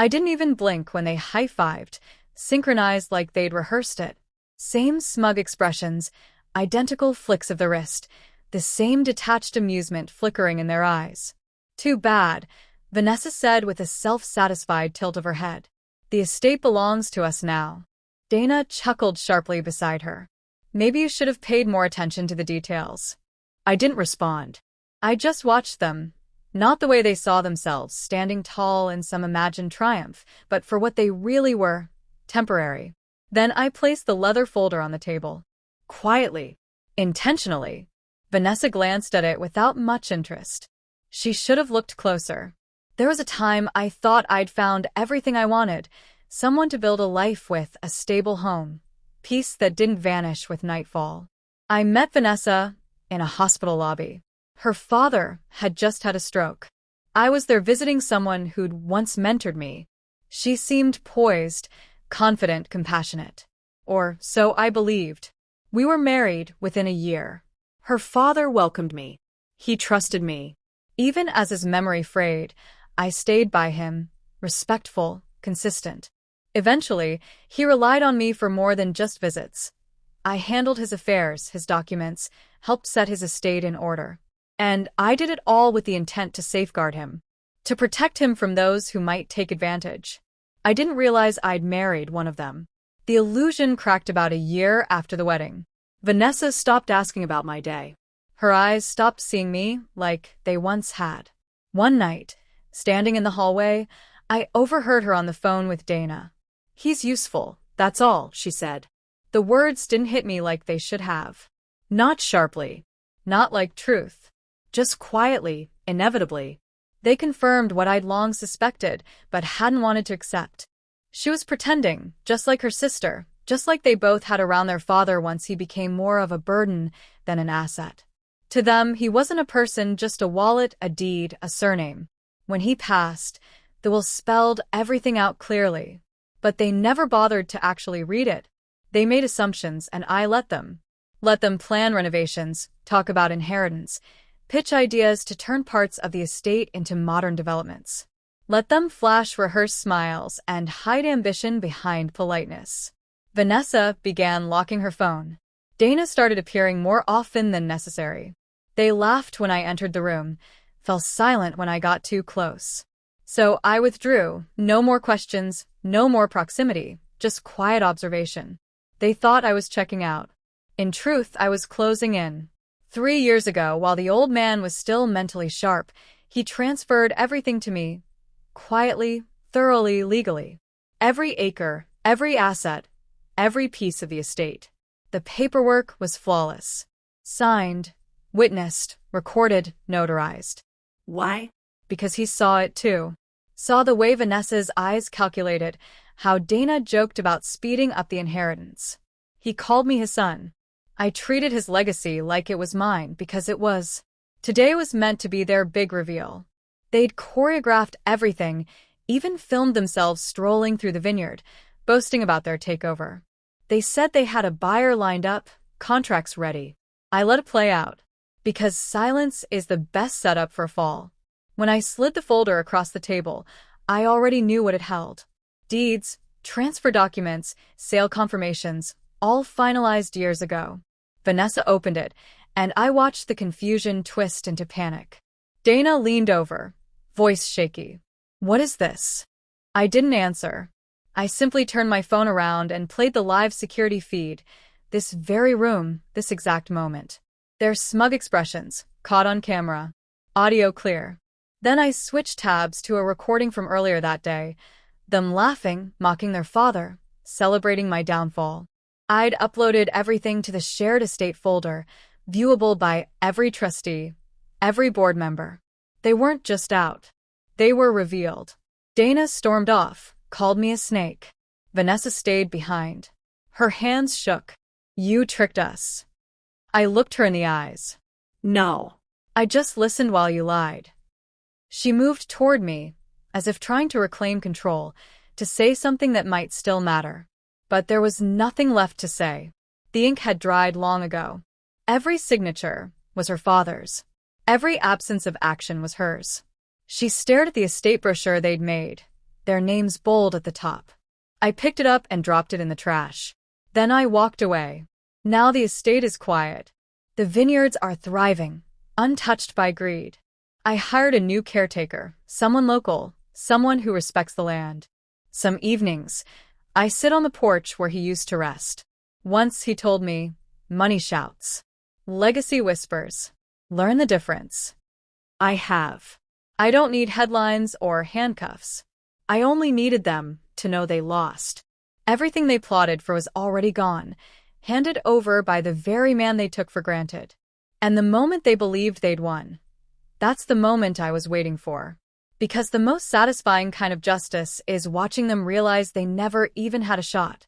I didn't even blink when they high-fived, synchronized like they'd rehearsed it. Same smug expressions, identical flicks of the wrist, the same detached amusement flickering in their eyes. "Too bad," Vanessa said with a self-satisfied tilt of her head. "The estate belongs to us now." Dana chuckled sharply beside her. "Maybe you should have paid more attention to the details." I didn't respond. I just watched them, not the way they saw themselves, standing tall in some imagined triumph, but for what they really were, temporary. Then I placed the leather folder on the table. Quietly, intentionally, Vanessa glanced at it without much interest. She should have looked closer. There was a time I thought I'd found everything I wanted, someone to build a life with, a stable home, peace that didn't vanish with nightfall. I met Vanessa in a hospital lobby. Her father had just had a stroke. I was there visiting someone who'd once mentored me. She seemed poised, confident, compassionate. Or so I believed. We were married within a year. Her father welcomed me. He trusted me. Even as his memory frayed, I stayed by him, respectful, consistent. Eventually, he relied on me for more than just visits. I handled his affairs, his documents, helped set his estate in order. And I did it all with the intent to safeguard him, to protect him from those who might take advantage. I didn't realize I'd married one of them. The illusion cracked about a year after the wedding. Vanessa stopped asking about my day. Her eyes stopped seeing me like they once had. One night, standing in the hallway, I overheard her on the phone with Dana. "He's useful, that's all," she said. The words didn't hit me like they should have. Not sharply. Not like truth. Just quietly, inevitably. They confirmed what I'd long suspected, but hadn't wanted to accept. She was pretending, just like her sister, just like they both had around their father once he became more of a burden than an asset. To them, he wasn't a person, just a wallet, a deed, a surname. When he passed, the will spelled everything out clearly. But they never bothered to actually read it. They made assumptions, and I let them. Let them plan renovations, talk about inheritance, pitch ideas to turn parts of the estate into modern developments. Let them flash rehearsed smiles and hide ambition behind politeness. Vanessa began locking her phone. Dana started appearing more often than necessary. They laughed when I entered the room, fell silent when I got too close. So I withdrew. No more questions, no more proximity, just quiet observation. They thought I was checking out. In truth, I was closing in. 3 years ago, while the old man was still mentally sharp, he transferred everything to me. Quietly, thoroughly, legally. Every acre, every asset, every piece of the estate. The paperwork was flawless. Signed, witnessed, recorded, notarized. Why? Because he saw it too. Saw the way Vanessa's eyes calculated, how Dana joked about speeding up the inheritance. He called me his son. I treated his legacy like it was mine because it was. Today was meant to be their big reveal. They'd choreographed everything, even filmed themselves strolling through the vineyard, boasting about their takeover. They said they had a buyer lined up, contracts ready. I let it play out. Because silence is the best setup for a fall. When I slid the folder across the table, I already knew what it held. Deeds, transfer documents, sale confirmations, all finalized years ago. Vanessa opened it, and I watched the confusion twist into panic. Dana leaned over, voice shaky. "What is this?" I didn't answer. I simply turned my phone around and played the live security feed. This very room, this exact moment. Their smug expressions, caught on camera. Audio clear. Then I switched tabs to a recording from earlier that day. Them laughing, mocking their father, celebrating my downfall. I'd uploaded everything to the shared estate folder, viewable by every trustee, every board member. They weren't just out. They were revealed. Dana stormed off, called me a snake. Vanessa stayed behind. Her hands shook. "You tricked us." I looked her in the eyes. "No. I just listened while you lied." She moved toward me, as if trying to reclaim control, to say something that might still matter. But there was nothing left to say. The ink had dried long ago. Every signature was her father's. Every absence of action was hers. She stared at the estate brochure they'd made. their names bold at the top. I picked it up and dropped it in the trash. Then I walked away. Now the estate is quiet. The vineyards are thriving, untouched by greed. I hired a new caretaker, someone local, someone who respects the land. Some evenings, I sit on the porch where he used to rest. Once he told me, money shouts. Legacy whispers. Learn the difference. I have. I don't need headlines or handcuffs. I only needed them to know they lost. Everything they plotted for was already gone, handed over by the very man they took for granted. And the moment they believed they'd won, that's the moment I was waiting for. Because the most satisfying kind of justice is watching them realize they never even had a shot.